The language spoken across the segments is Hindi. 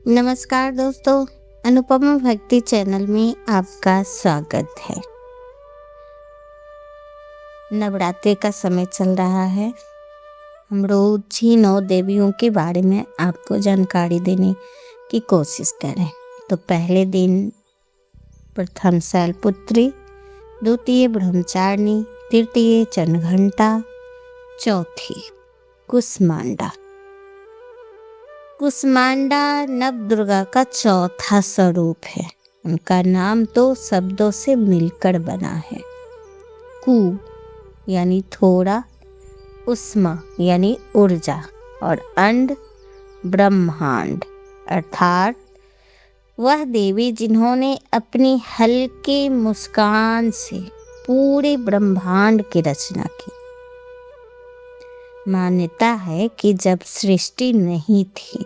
नमस्कार दोस्तों, अनुपमा भक्ति चैनल में आपका स्वागत है। नवरात्रि का समय चल रहा है। हम रोज ही 9 देवियों के बारे में आपको जानकारी देने की कोशिश करें। तो पहले दिन प्रथम शैलपुत्री, द्वितीय ब्रह्मचारिणी, तृतीय चंद्रघंटा, चौथी कुष्मांडा। कुष्मांडा नवदुर्गा का चौथा स्वरूप है। उनका नाम तो शब्दों से मिलकर बना है। कु यानी थोड़ा, उष्मा यानी ऊर्जा और अंड ब्रह्मांड, अर्थात वह देवी जिन्होंने अपनी हल्के मुस्कान से पूरे ब्रह्मांड की रचना की। मान्यता है कि जब सृष्टि नहीं थी,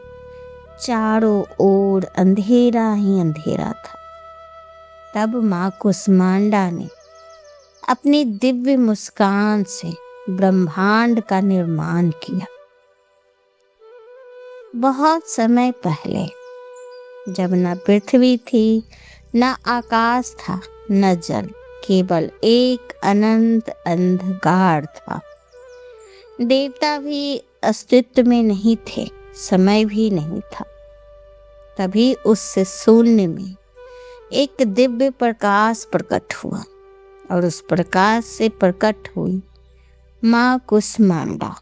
चारों ओर अंधेरा ही अंधेरा था, तब माँ कुष्मांडा ने अपनी दिव्य मुस्कान से ब्रह्मांड का निर्माण किया। बहुत समय पहले, जब न पृथ्वी थी, न आकाश था, न जल, केवल एक अनंत अंधकार था। देवता भी अस्तित्व में नहीं थे, समय भी नहीं था। तभी उस शून्य में एक दिव्य प्रकाश प्रकट हुआ और उस प्रकाश से प्रकट हुई माँ कुष्मांडा।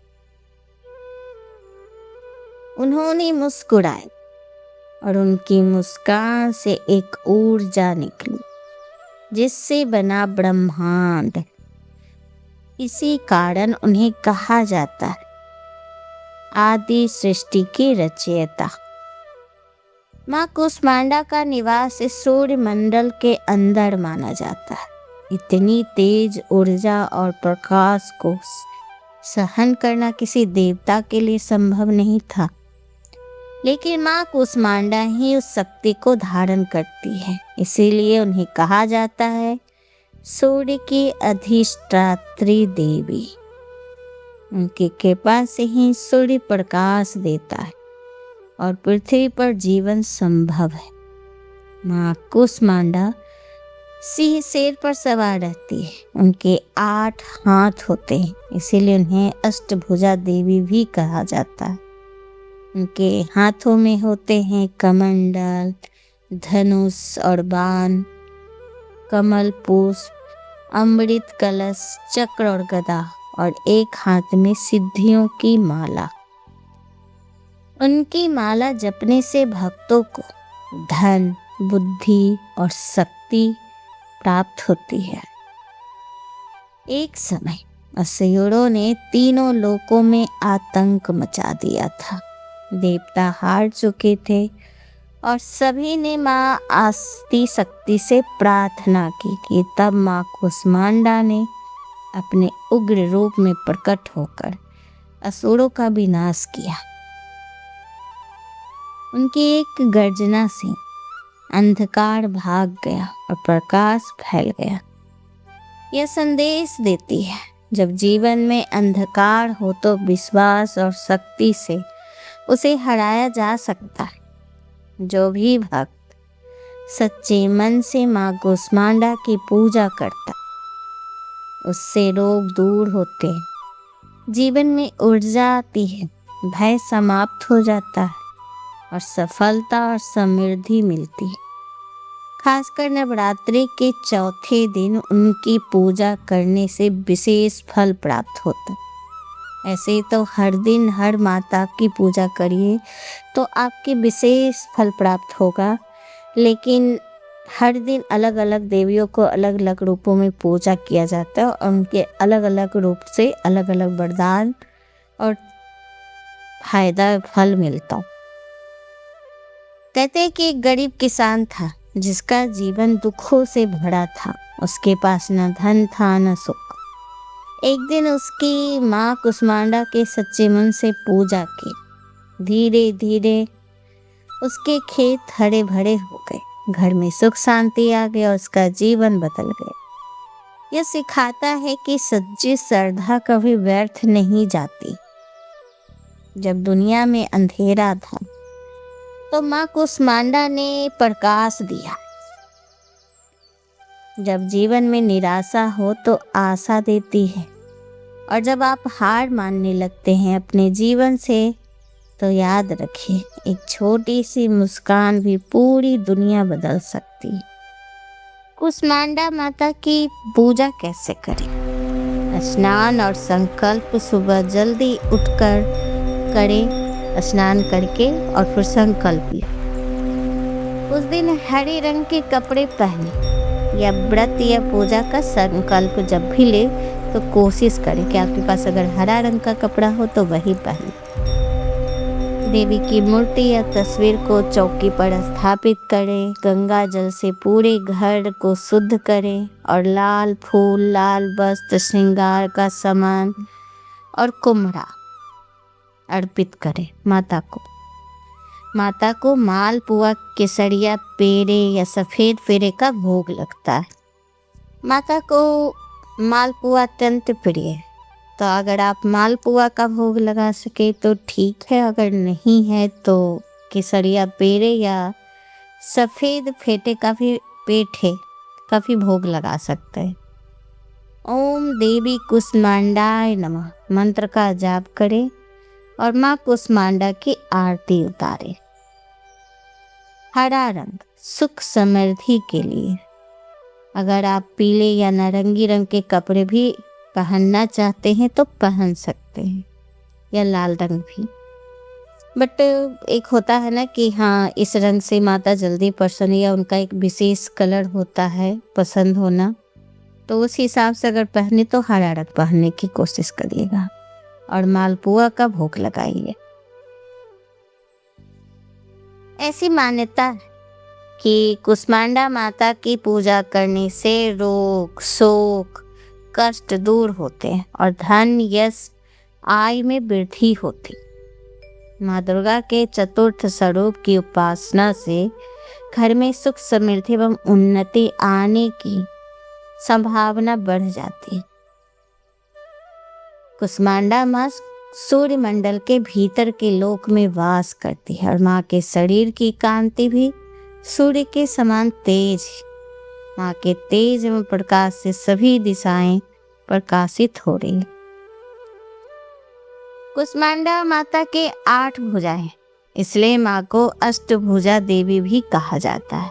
उन्होंने मुस्कुराए और उनकी मुस्कान से एक ऊर्जा निकली, जिससे बना ब्रह्मांड। इसी कारण उन्हें कहा जाता है आदि सृष्टि की रचयिता। माँ कुष्मांडा का निवास इस सूर्य मंडल के अंदर माना जाता है। इतनी तेज ऊर्जा और प्रकाश को सहन करना किसी देवता के लिए संभव नहीं था, लेकिन माँ कुष्मांडा ही उस शक्ति को धारण करती है। इसीलिए उन्हें कहा जाता है सूर्य की अधिष्ठात्री देवी। उनकी कृपा से ही सूर्य प्रकाश देता है और पृथ्वी पर जीवन संभव है। माँ कुष्मांडा सिंह शेर पर सवार रहती है। उनके 8 हाथ होते हैं, इसीलिए उन्हें अष्टभुजा देवी भी कहा जाता है। उनके हाथों में होते हैं कमंडल, धनुष और बाण, कमल पुष्प, अमृत कलश, चक्र और गदा, और एक हाथ में सिद्धियों की माला। उनकी माला जपने से भक्तों को धन, बुद्धि और शक्ति प्राप्त होती है। एक समय असुरों ने तीनों लोकों में आतंक मचा दिया था। देवता हार चुके थे और सभी ने माँ आदि शक्ति से प्रार्थना की कि तब माँ कुष्मांडा ने अपने उग्र रूप में प्रकट होकर असुरों का विनाश किया। उनकी एक गर्जना से अंधकार भाग गया और प्रकाश फैल गया। यह संदेश देती है, जब जीवन में अंधकार हो तो विश्वास और शक्ति से उसे हराया जा सकता है। जो भी भक्त सच्चे मन से माँ कुष्मांडा की पूजा करता, उससे रोग दूर होते हैं, जीवन में ऊर्जा आती है, भय समाप्त हो जाता है और सफलता और समृद्धि मिलती है। खासकर नवरात्रि के चौथे दिन उनकी पूजा करने से विशेष फल प्राप्त होता है। ऐसे तो हर दिन हर माता की पूजा करिए तो आपके विशेष फल प्राप्त होगा, लेकिन हर दिन अलग अलग देवियों को अलग अलग रूपों में पूजा किया जाता है और उनके अलग अलग रूप से अलग अलग वरदान और फायदा फल मिलता। कहते हैं कि एक गरीब किसान था जिसका जीवन दुखों से भरा था। उसके पास न धन था न सुख। एक दिन उसकी माँ कुष्मांडा के सच्चे मन से पूजा की। धीरे धीरे उसके खेत हरे भरे हो गए, घर में सुख शांति आ गई और उसका जीवन बदल गया। यह सिखाता है कि सच्ची श्रद्धा कभी व्यर्थ नहीं जाती। जब दुनिया में अंधेरा था, तो माँ कुष्मांडा ने प्रकाश दिया। जब जीवन में निराशा हो तो आशा देती है, और जब आप हार मानने लगते हैं अपने जीवन से, तो याद रखिए, एक छोटी सी मुस्कान भी पूरी दुनिया बदल सकती है। कुष्मांडा माता की पूजा कैसे करें? स्नान और संकल्प सुबह जल्दी उठकर करें। स्नान करके और फिर संकल्प लें। उस दिन हरे रंग के कपड़े पहने, या व्रत या पूजा का संकल्प जब भी ले तो कोशिश करें कि आपके पास अगर हरा रंग का कपड़ा हो तो वही पहने। देवी की मूर्ति या तस्वीर को चौकी पर स्थापित करें। गंगा जल से पूरे घर को शुद्ध करें और लाल फूल, लाल वस्त्र, श्रृंगार का सामान और कुम्हरा अर्पित करें माता को। माता को मालपुआ, केसरिया, पेड़े या सफ़ेद पेड़े का भोग लगता है। माता को मालपुआ अत्यंत प्रिय है, तो अगर आप मालपुआ का भोग लगा सके तो ठीक है, अगर नहीं है तो केसरिया, पेड़े या सफ़ेद फेटे का भी भोग लगा सकते हैं। ओम देवी कुष्मांडाय नमः मंत्र का जाप करें और माँ कुष्मांडा की आरती उतारें। हरा रंग सुख समृद्धि के लिए। अगर आप पीले या नारंगी रंग के कपड़े भी पहनना चाहते हैं तो पहन सकते हैं, या लाल रंग भी। बट एक होता है ना कि हाँ, इस रंग से माता जल्दी प्रसन्न, या उनका एक विशेष कलर होता है पसंद होना, तो उस हिसाब से अगर पहने तो हरा रंग पहनने की कोशिश करिएगा और मालपुआ का भोग लगाइए। ऐसी मान्यता है कि कुष्मांडा माता की पूजा करने से रोग, शोक, कष्ट दूर होते हैं और धन, यश, आय में वृद्धि होती। माँ दुर्गा के चतुर्थ स्वरूप की उपासना से घर में सुख, समृद्धि एवं उन्नति आने की संभावना बढ़ जाती है। कुष्मांडा माँ सूर्य मंडल के भीतर के लोक में वास करती है और माँ के शरीर की कांति भी सूर्य के समान तेज है। माँ के तेज एवं प्रकाश से सभी दिशाएं प्रकाशित हो रही। कुष्मांडा माता के 8 भुजाएं, इसलिए माँ को अष्टभुजा देवी भी कहा जाता है।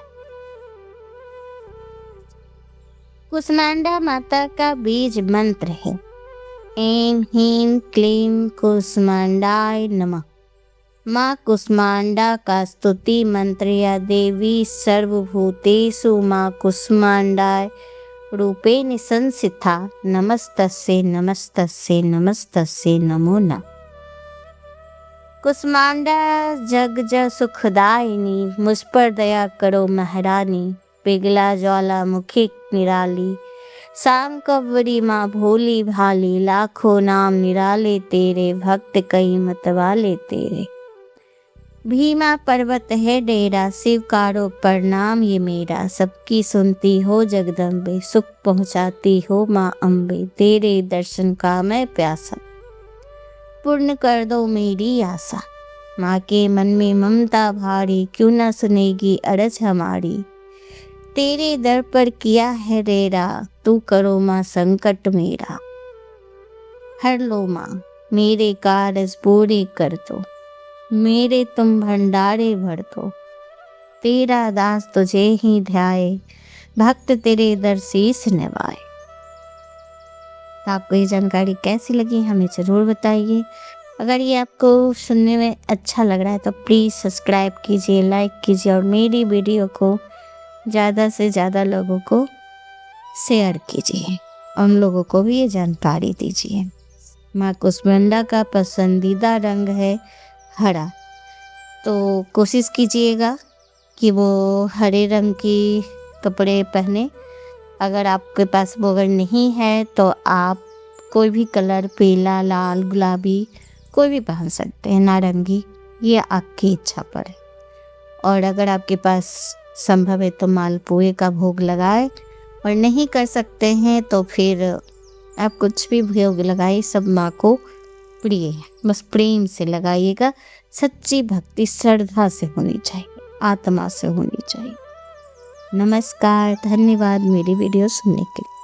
कुष्मांडा माता का बीज मंत्र है ऐं ह्रीं क्लीं कुष्मांडाय नमः। माँ कुष्मांडा का स्तुति मंत्र या देवी सर्वभूतेषु माँ कुष्मांडाय रूपेण संस्थिता नमस्तस्यै नमस्तस्यै नमस्तस्यै नमो नमः। कुष्मांडा जग सुखदायिनी, मुझ पर दया करो महारानी। पिघला ज्वालामुखी निराली, शाम कवरी माँ भोली भाली। लाखों नाम निराले तेरे, भक्त कई मतवाले तेरे। भीमा पर्वत है डेरा, स्वीकारो प्रणाम ये मेरा। सबकी सुनती हो जगदम्बे, सुख पहुँचाती हो माँ अम्बे। तेरे दर्शन का मैं प्यासा, पूर्ण कर दो मेरी आशा। माँ के मन में ममता भारी, क्यों न सुनेगी अरज हमारी। तेरे दर पर किया है डेरा, तू करो माँ संकट मेरा। हर लो माँ मेरे कारज पूरे कर दो, मेरे तुम भंडारे भर दो। तेरा दास तुझे ही ध्याए, भक्त तेरे दर शीस नवाए। तो आपको ये जानकारी कैसी लगी हमें ज़रूर बताइए। अगर ये आपको सुनने में अच्छा लग रहा है तो प्लीज़ सब्सक्राइब कीजिए, लाइक कीजिए और मेरी वीडियो को ज़्यादा से ज़्यादा लोगों को शेयर कीजिए। उन लोगों को भी ये जानकारी दीजिए। माँ कुष्मांडा का पसंदीदा रंग है हरा, तो कोशिश कीजिएगा कि वो हरे रंग की कपड़े पहने। अगर आपके पास वो अगर नहीं है तो आप कोई भी कलर, पीला, लाल, गुलाबी कोई भी पहन सकते हैं, नारंगी, ये आपकी इच्छा पर है। और अगर आपके पास संभव है तो मालपुए का भोग लगाए, और नहीं कर सकते हैं तो फिर आप कुछ भी भोग लगाइए, सब माँ को प्रिय है, बस प्रेम से लगाइएगा। सच्ची भक्ति श्रद्धा से होनी चाहिए, आत्मा से होनी चाहिए। नमस्कार, धन्यवाद मेरी वीडियो सुनने के लिए।